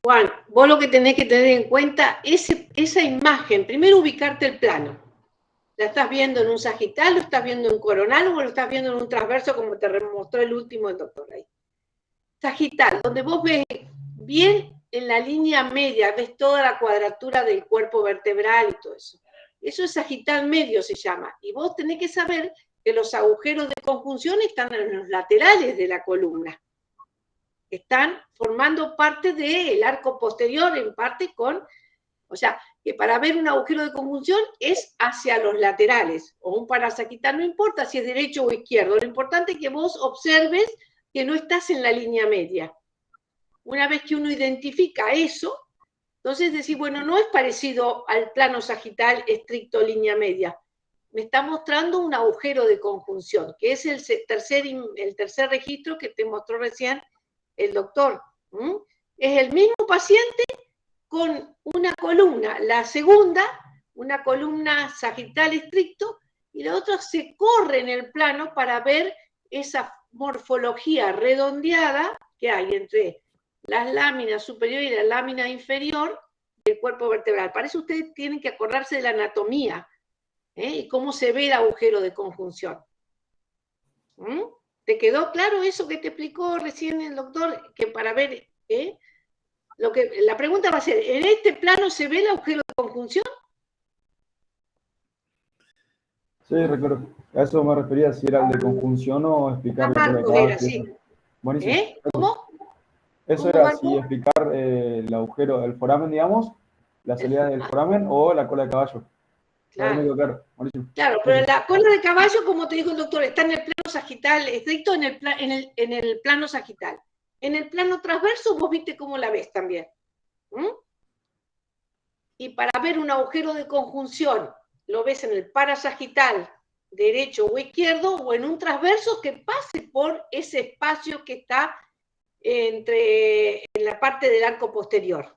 Speaker 4: Juan, vos lo que tenés que tener en cuenta es esa imagen. Primero ubicarte el plano. ¿La estás viendo en un sagital, lo estás viendo en coronal o lo estás viendo en un transverso como te mostró el último el doctor ahí? Sagital, donde vos ves bien en la línea media, ves toda la cuadratura del cuerpo vertebral y todo eso. Eso es sagital medio se llama. Y vos tenés que saber que los agujeros de conjunción están en los laterales de la columna. Están formando parte del arco posterior, en parte o sea, que para ver un agujero de conjunción es hacia los laterales, o un parasagital, no importa si es derecho o izquierdo, lo importante es que vos observes que no estás en la línea media. Una vez que uno identifica eso, entonces decís, bueno, no es parecido al plano sagital estricto línea media, me está mostrando un agujero de conjunción, que es el tercer registro que te mostró recién el doctor. Es el mismo paciente con una columna, la segunda, una columna sagital estricto, y la otra se corre en el plano para ver esa morfología redondeada que hay entre las láminas superior y la lámina inferior del cuerpo vertebral. Para eso ustedes tienen que acordarse de la anatomía y cómo se ve el agujero de conjunción. ¿Te quedó claro eso que te explicó recién el doctor? Que para ver... la pregunta va a ser, ¿en este plano se ve el agujero de conjunción?
Speaker 6: Sí, recuerdo. A eso me refería, si era el de conjunción o explicar la cola de
Speaker 4: Marcos era,
Speaker 6: caballo.
Speaker 4: sí.
Speaker 6: Buenísimo.
Speaker 4: ¿Cómo?
Speaker 6: Eso
Speaker 4: ¿Cómo,
Speaker 6: era
Speaker 4: Marco?
Speaker 6: si explicar el agujero, el foramen, digamos, la salida del foramen o la cola de caballo.
Speaker 4: Claro.
Speaker 6: Claro, buenísimo.
Speaker 4: Claro, pero la cola de caballo, como te dijo el doctor, está en el plano sagital, estricto en el plano sagital. En el plano transverso vos viste cómo la ves también. Y para ver un agujero de conjunción, lo ves en el parasagital derecho o izquierdo, o en un transverso que pase por ese espacio que está en la parte del arco posterior.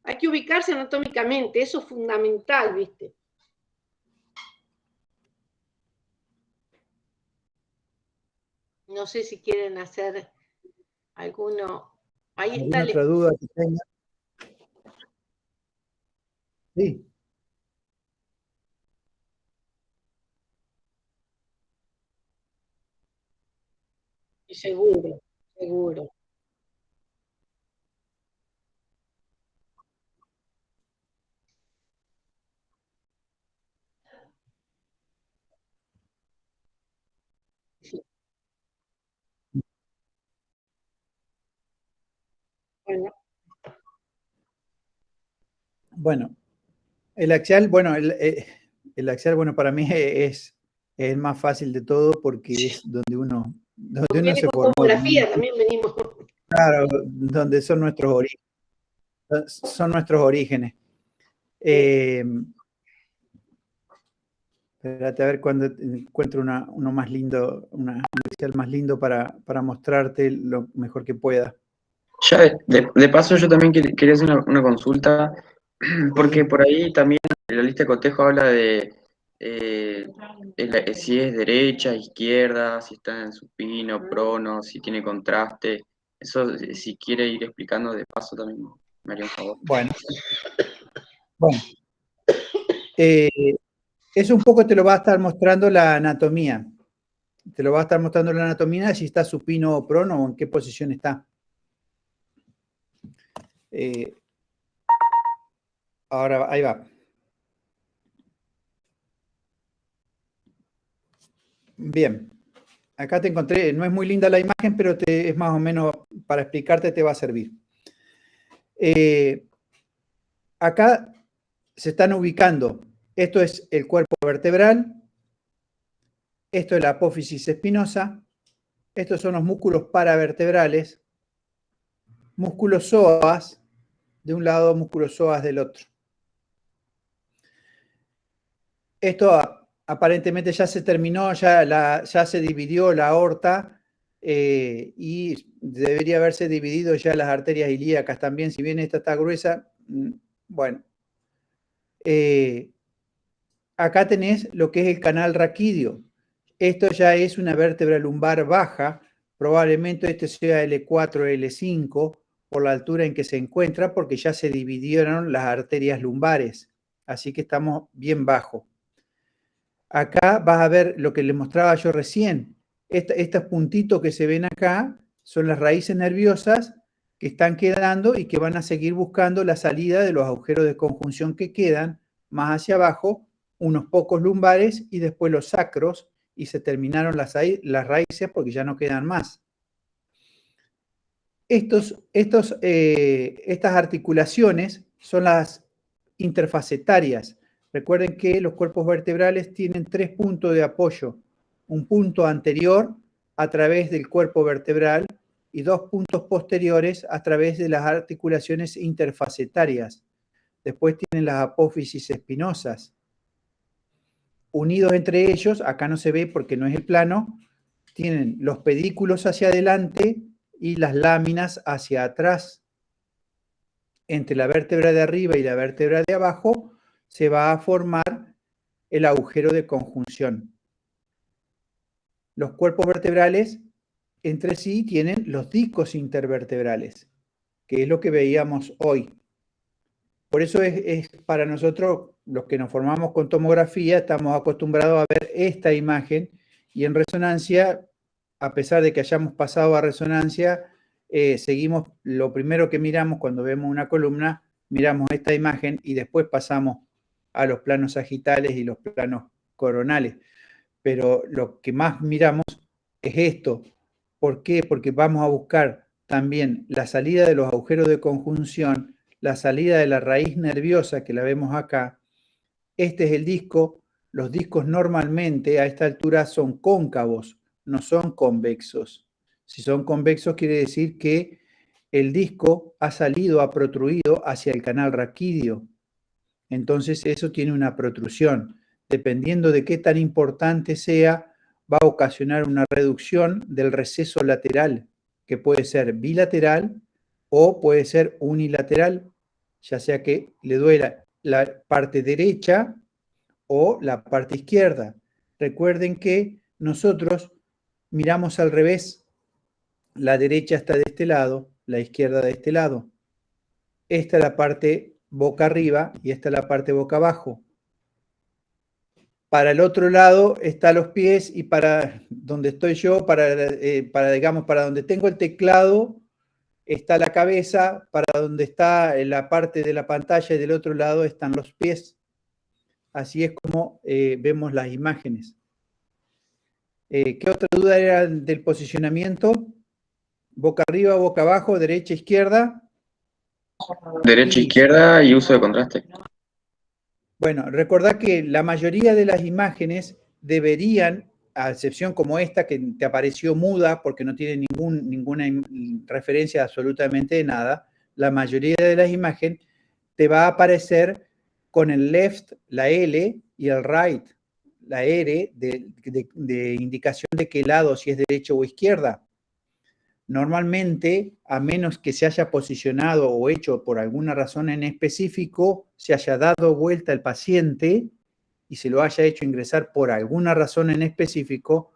Speaker 4: Hay que ubicarse anatómicamente, eso es fundamental, ¿viste? No sé si quieren hacer alguno. Ahí está.
Speaker 1: ¿Alguna otra duda que tenga? Sí.
Speaker 4: Seguro, seguro.
Speaker 1: Bueno, el axial, bueno, El axial, bueno, para mí es el más fácil de todo porque es donde uno se formó.
Speaker 4: Topografía también venimos.
Speaker 1: Claro, donde son nuestros orígenes. Son nuestros orígenes. Espérate a ver cuando encuentro uno más lindo, un axial más lindo para mostrarte lo mejor que pueda.
Speaker 2: Ya de paso yo también quería hacer una consulta, porque por ahí también en la lista de cotejo habla de si es derecha, izquierda, si está en supino, prono, si tiene contraste. Eso, si quiere ir explicando de paso también me haría un favor.
Speaker 1: Bueno. Eso un poco te lo va a estar mostrando la anatomía. Te lo va a estar mostrando la anatomía si está supino o prono o en qué posición está. Ahora, ahí va. Bien. Acá te encontré, no es muy linda la imagen, pero es más o menos, para explicarte te va a servir. Acá se están ubicando. Esto es el cuerpo vertebral. Esto es la apófisis espinosa. Estos son los músculos paravertebrales. Músculos psoas de un lado, músculos psoas del otro. Esto aparentemente ya se terminó, ya se dividió la aorta y debería haberse dividido ya las arterias ilíacas también, si bien esta está gruesa. Bueno, acá tenés lo que es el canal raquídeo. Esto ya es una vértebra lumbar baja, probablemente este sea L4 o L5 por la altura en que se encuentra, porque ya se dividieron las arterias lumbares, así que estamos bien bajo. Acá vas a ver lo que les mostraba yo recién. Estos puntitos que se ven acá son las raíces nerviosas que están quedando y que van a seguir buscando la salida de los agujeros de conjunción que quedan más hacia abajo, unos pocos lumbares y después los sacros, y se terminaron las raíces porque ya no quedan más. Estas articulaciones son las interfacetarias. Recuerden que los cuerpos vertebrales tienen 3 puntos de apoyo. Un punto anterior a través del cuerpo vertebral y 2 puntos posteriores a través de las articulaciones interfacetarias. Después tienen las apófisis espinosas. Unidos entre ellos, acá no se ve porque no es el plano, tienen los pedículos hacia adelante y las láminas hacia atrás. Entre la vértebra de arriba y la vértebra de abajo se va a formar el agujero de conjunción. Los cuerpos vertebrales entre sí tienen los discos intervertebrales, que es lo que veíamos hoy. Por eso es para nosotros, los que nos formamos con tomografía, estamos acostumbrados a ver esta imagen y en resonancia, a pesar de que hayamos pasado a resonancia, seguimos, lo primero que miramos cuando vemos una columna, miramos esta imagen y después pasamos a los planos sagitales y los planos coronales. Pero lo que más miramos es esto. ¿Por qué? Porque vamos a buscar también la salida de los agujeros de conjunción, la salida de la raíz nerviosa que la vemos acá. Este es el disco. Los discos normalmente a esta altura son cóncavos, no son convexos. Si son convexos quiere decir que el disco ha protruido hacia el canal raquídeo. Entonces eso tiene una protrusión. Dependiendo de qué tan importante sea, va a ocasionar una reducción del receso lateral, que puede ser bilateral o puede ser unilateral, ya sea que le duela la parte derecha o la parte izquierda. Recuerden que nosotros miramos al revés. La derecha está de este lado, la izquierda de este lado. Esta es la parte boca arriba y esta es la parte boca abajo. Para el otro lado están los pies y para donde estoy yo, para donde tengo el teclado, está la cabeza, para donde está la parte de la pantalla y del otro lado están los pies. Así es como vemos las imágenes. ¿Qué otra duda era del posicionamiento? Boca arriba, boca abajo, derecha, izquierda.
Speaker 2: Derecha, izquierda y uso de contraste.
Speaker 1: Bueno, recordá que la mayoría de las imágenes deberían, a excepción como esta que te apareció muda porque no tiene ninguna referencia absolutamente de nada, la mayoría de las imágenes te va a aparecer con el left, la L, y el right, la R, de indicación de qué lado, si es derecha o izquierda. Normalmente, a menos que se haya posicionado o hecho por alguna razón en específico, se haya dado vuelta el paciente y se lo haya hecho ingresar por alguna razón en específico,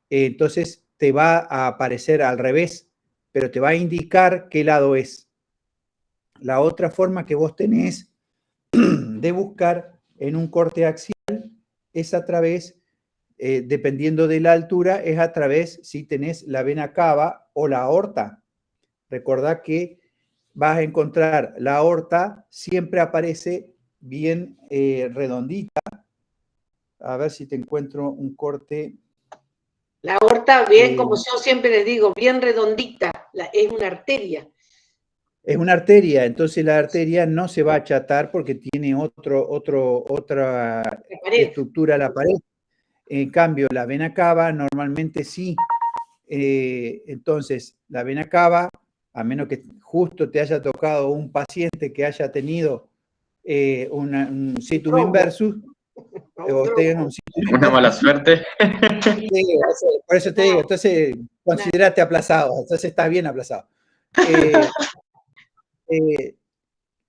Speaker 1: entonces te va a aparecer al revés, pero te va a indicar qué lado es. La otra forma que vos tenés de buscar en un corte axial es a través, dependiendo de la altura, es a través si tenés la vena cava o la aorta. Recordá que vas a encontrar la aorta, siempre aparece bien redondita. A ver si te encuentro un corte.
Speaker 4: La aorta, bien, como yo siempre les digo, bien redondita, es una arteria.
Speaker 1: Es una arteria, entonces la arteria no se va a achatar porque tiene otra estructura la pared. En cambio, la vena cava normalmente sí. Entonces, la vena cava, a menos que justo te haya tocado un paciente que haya tenido un situs inversus, o tenga un situs inversus.
Speaker 2: Una mala suerte.
Speaker 1: Sí, por eso te digo, entonces considerate aplazado, entonces estás bien aplazado.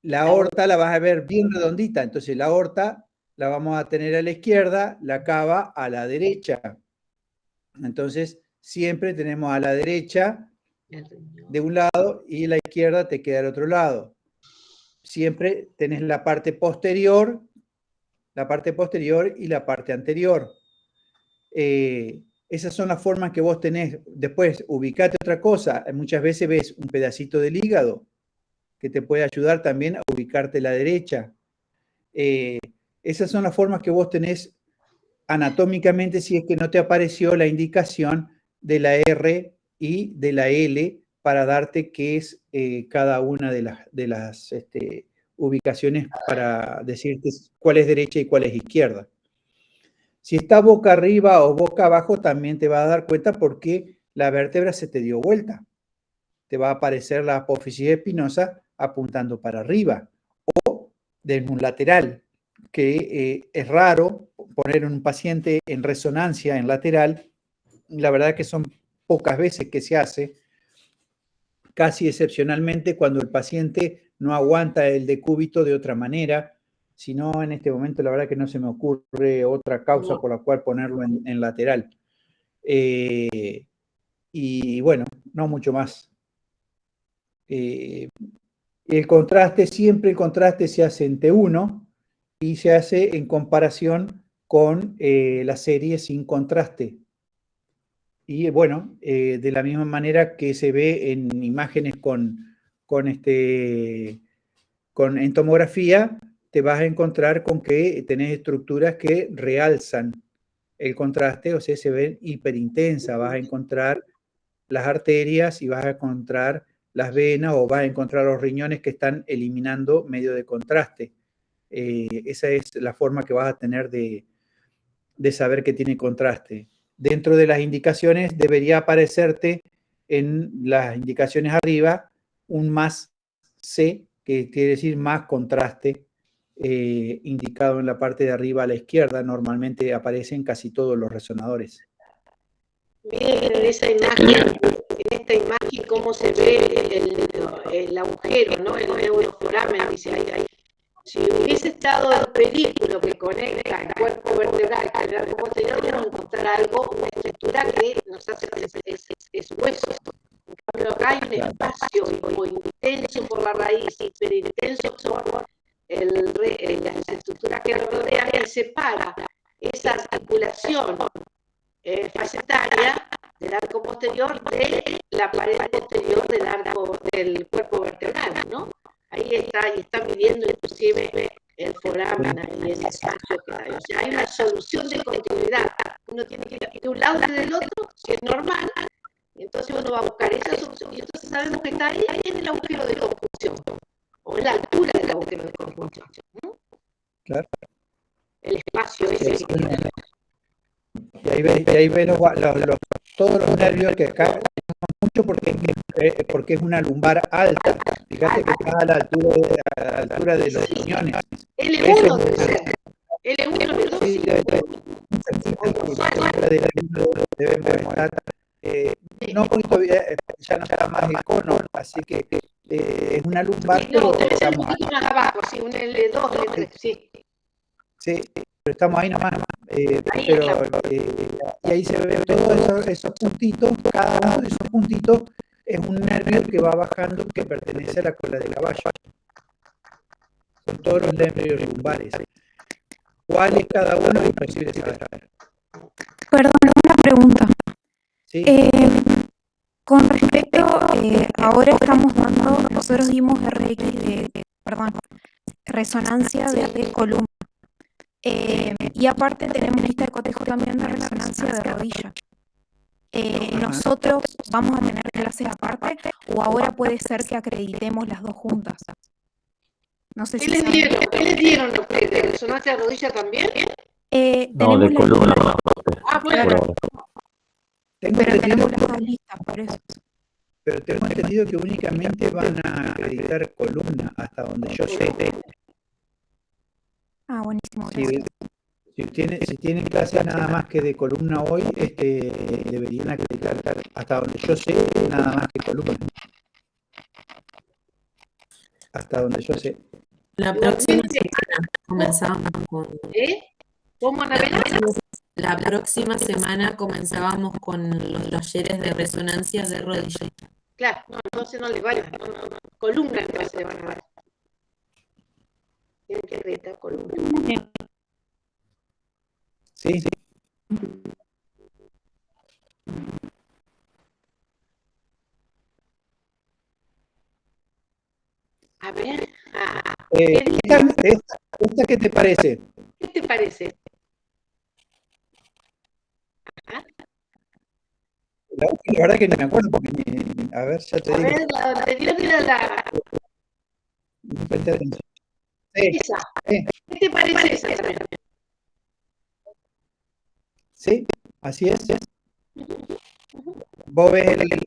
Speaker 1: La aorta la vas a ver bien redondita, entonces la aorta la vamos a tener a la izquierda, la cava a la derecha. Entonces, siempre tenemos a la derecha de un lado y a la izquierda te queda al otro lado. Siempre tenés la parte posterior y la parte anterior. Esas son las formas que vos tenés. Después, ubicate otra cosa. Muchas veces ves un pedacito del hígado que te puede ayudar también a ubicarte a la derecha. Esas son las formas que vos tenés anatómicamente si es que no te apareció la indicación de la R y de la L para darte qué es cada una de las ubicaciones para decirte cuál es derecha y cuál es izquierda. Si está boca arriba o boca abajo también te vas a dar cuenta porque la vértebra se te dio vuelta. Te va a aparecer la apófisis espinosa apuntando para arriba o desde un lateral, que es raro poner un paciente en resonancia en lateral. La verdad que son pocas veces que se hace, casi excepcionalmente cuando el paciente no aguanta el decúbito de otra manera. Si no, en este momento la verdad que no se me ocurre otra causa por la cual ponerlo en lateral. Y bueno, no mucho más. El contraste se hace en T1 y se hace en comparación con la serie sin contraste. Y bueno, de la misma manera que se ve en imágenes en tomografía, te vas a encontrar con que tenés estructuras que realzan el contraste, o sea, se ven hiperintensa. Vas a encontrar las arterias y vas a encontrar las venas o vas a encontrar los riñones que están eliminando medio de contraste. Esa es la forma que vas a tener de saber que tiene contraste. Dentro de las indicaciones debería aparecerte en las indicaciones arriba un más C, que quiere decir más contraste, indicado en la parte de arriba a la izquierda. Normalmente aparece en casi todos los resonadores.
Speaker 4: Miren en esa imagen, en esta imagen cómo se ve el agujero, ¿no? El neuroforamen, dice ahí. Si hubiese estado el pedículo que conecta el cuerpo vertebral con el arco posterior, vamos a encontrar algo, una estructura que nos hace es hueso. En cambio, acá hay un espacio intenso por la raíz, hiperintenso por las estructuras que rodean y separa esa articulación facetaria del arco posterior de la pared posterior del cuerpo vertebral, ¿no? Ahí está midiendo inclusive el foramen y ese espacio que hay. O sea, hay una solución de continuidad. Uno tiene que ir de un lado y del otro, si es normal, entonces uno va a buscar esa solución. Y entonces sabemos que está ahí en el agujero de conjunción, o en la altura del agujero de conjunción, ¿no?
Speaker 1: mostrar?
Speaker 4: El espacio
Speaker 1: Sí,
Speaker 4: ese.
Speaker 1: y ahí ves todos los nervios que acá tenemos mucho porque es una lumbar alta. Fíjate que está a la altura de los riñones.
Speaker 4: L1 debe ser. L1, L2,
Speaker 1: Sí,
Speaker 4: sí.
Speaker 1: debemos estar. No, porque todavía ya no está más el cono, así que es una lumbar,
Speaker 4: Sí, no,
Speaker 1: pero
Speaker 4: debe ser un
Speaker 1: estamos
Speaker 4: poquito más abajo, sí, un L2, L3, sí.
Speaker 1: sí, pero estamos ahí nomás.
Speaker 4: Ahí
Speaker 1: Pero, y ahí se ven todos esos puntitos, cada uno de esos puntitos es un nervio que va bajando que pertenece a la cola de caballo. Son todos los nervios lumbares. ¿Cuál es cada uno? Es imposible saber.
Speaker 7: Perdón, una pregunta.
Speaker 1: ¿Sí?
Speaker 7: Con respecto, ahora estamos dando, nosotros dimos resonancia de columna. Y aparte tenemos lista de cotejo también de resonancia de rodilla. ¿Nosotros vamos a tener clases aparte o ahora puede ser que acreditemos las dos juntas? No sé
Speaker 4: ¿Qué
Speaker 7: si
Speaker 4: les
Speaker 7: saben.
Speaker 4: dieron a ustedes? ¿De resonancia de rodilla también?
Speaker 8: No, de columna.
Speaker 4: Ah, bueno.
Speaker 8: Por ahora.
Speaker 7: Pero tenemos las dos listas, por eso.
Speaker 1: Pero tengo entendido que únicamente van a acreditar columna, hasta donde yo sé.
Speaker 7: Ah, buenísimo.
Speaker 1: Si tienen clases nada más que de columna hoy, deberían acreditar, hasta donde yo sé, nada más que columna. Hasta donde yo sé.
Speaker 9: La próxima semana comenzamos con...
Speaker 4: ¿Cómo, Anabela?
Speaker 9: La próxima semana comenzábamos con los talleres de resonancias de rodilla.
Speaker 4: Claro, no, entonces no les vale. No. Columna entonces le van a dar. Tienen que acreditar columna.
Speaker 1: Sí.
Speaker 4: A ver.
Speaker 1: ¿Esta qué te parece?
Speaker 4: ¿Qué te parece?
Speaker 1: La verdad que no me acuerdo porque, a ver, ya te digo.
Speaker 4: A ver, la anterior era la...
Speaker 1: No presté atención. Sí,
Speaker 4: Esa.
Speaker 1: sí,
Speaker 4: ¿Qué te parece esa también?
Speaker 1: sí, así es. Vos ves el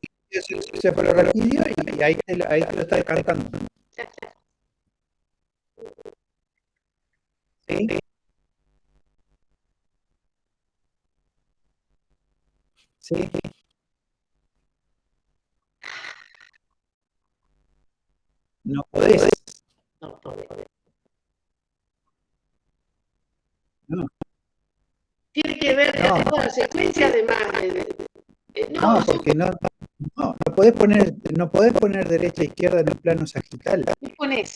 Speaker 1: cefalorraquídeo y ahí te lo está descartando. Sí. Sí. No podés.
Speaker 4: No podés.
Speaker 1: No.
Speaker 4: Tiene que ver con la secuencia además.
Speaker 1: No, porque no podés poner derecha e izquierda en el plano sagital.
Speaker 4: ¿Qué pones?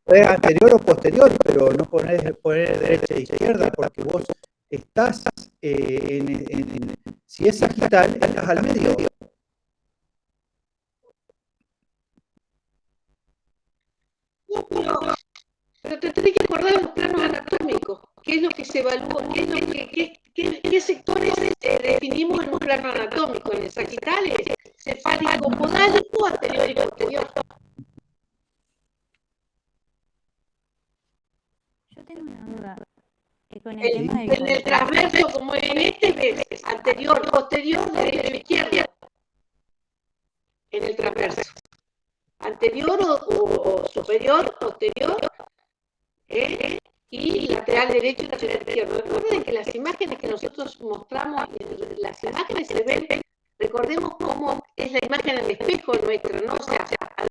Speaker 1: Podés anterior o posterior, pero no poner derecha e izquierda porque vos estás si es sagital, estás al medio.
Speaker 4: No, pero te tenés que acordar de los planos anatómicos. ¿Qué es lo que se evalúa? ¿Qué sectores definimos en un plano anatómico? En el sagital es cefálico podálico, anterior y posterior.
Speaker 7: Yo tengo una duda. Con el
Speaker 4: En
Speaker 7: tema del
Speaker 4: el transverso, como en este, ves anterior, posterior, derecho, izquierda. En el transverso. Anterior o superior, posterior, y lateral derecho y lateral izquierdo. Recuerden que las imágenes que nosotros mostramos, las imágenes se ven, recordemos cómo es la imagen en el espejo nuestra, ¿no? O sea,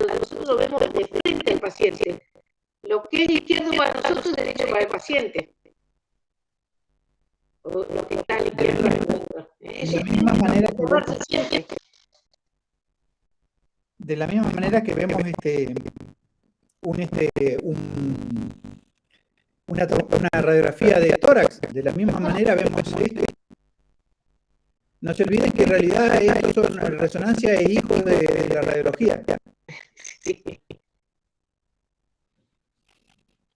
Speaker 4: nosotros lo vemos de frente al paciente. Lo que es izquierdo para nosotros es derecho para el paciente. O lo que está a la izquierda.
Speaker 1: De la misma manera que vemos una radiografía de tórax, de la misma manera vemos No se olviden que en realidad estos son resonancia e hijos de la radiología.
Speaker 4: Sí.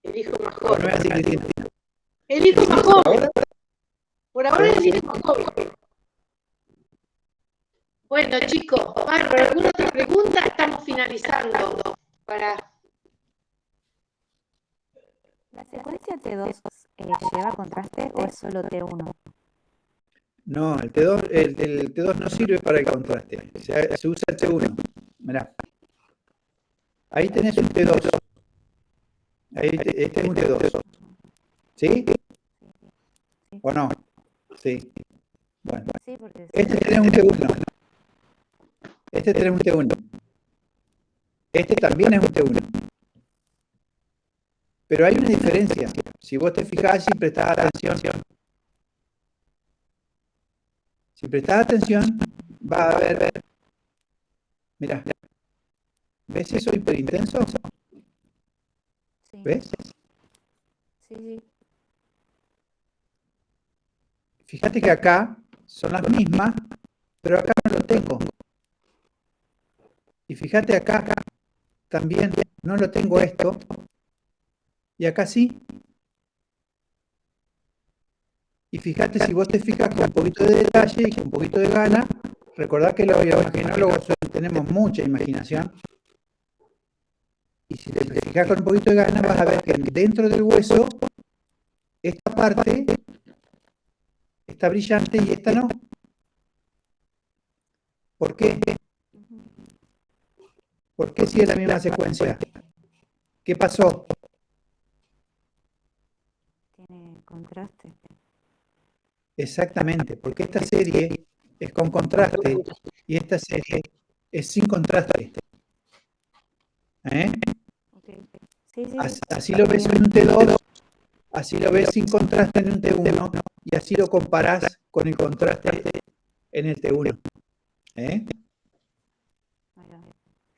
Speaker 4: El hijo más joven.
Speaker 1: No es así, Cristina.
Speaker 4: El hijo más joven. Por ahora es el hijo más joven. Bueno, chicos, Bárbara, ¿alguna otra pregunta? Estamos finalizando.
Speaker 7: ¿La secuencia T2 lleva contraste o es solo T1?
Speaker 1: No, el T2 no sirve para el contraste. Se usa el T1. Mirá. Ahí tenés un T2. Este es un T2. ¿Sí? ¿O no? Sí. Bueno.
Speaker 7: Sí, porque
Speaker 1: Este tenés un T1. Este tenés un T1. Este también es un T1. Pero hay una diferencia. Si vos te fijás y prestás atención, vas a ver. Mirá. ¿Ves eso hiperintenso?
Speaker 7: sí.
Speaker 1: ¿Ves?
Speaker 7: Sí, sí.
Speaker 1: Fíjate que acá son las mismas, pero acá no lo tengo. Y fíjate acá también no lo tengo esto. Y acá sí. Y fíjate, si vos te fijas con un poquito de detalle y con un poquito de gana, recordad que los imagenólogos tenemos mucha imaginación. Y si te fijas con un poquito de gana, vas a ver que dentro del hueso, esta parte está brillante y esta no. ¿Por qué? ¿Por qué si es la misma secuencia? ¿Qué pasó?
Speaker 7: Tiene contraste.
Speaker 1: Exactamente, porque esta serie es con contraste y esta serie es sin contraste. ¿Eh?
Speaker 7: Okay. Sí, sí.
Speaker 1: Así lo ves en un T2, así lo ves sin contraste en un T1 y así lo comparás con el contraste en el T1. ¿Eh?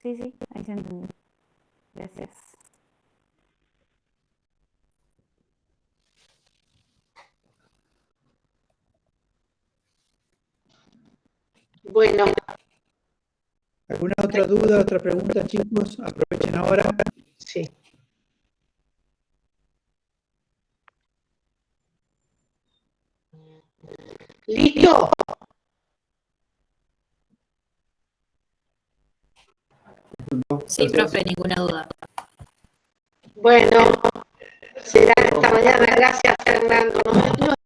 Speaker 7: Sí, sí, ahí se entendió. Gracias.
Speaker 4: Bueno,
Speaker 1: ¿Alguna otra duda, otra pregunta, chicos? Aprovechen ahora.
Speaker 4: sí. ¿Listo?
Speaker 9: Sí, profe, ninguna duda.
Speaker 4: Bueno, será esta mañana. Gracias, Fernando. Nos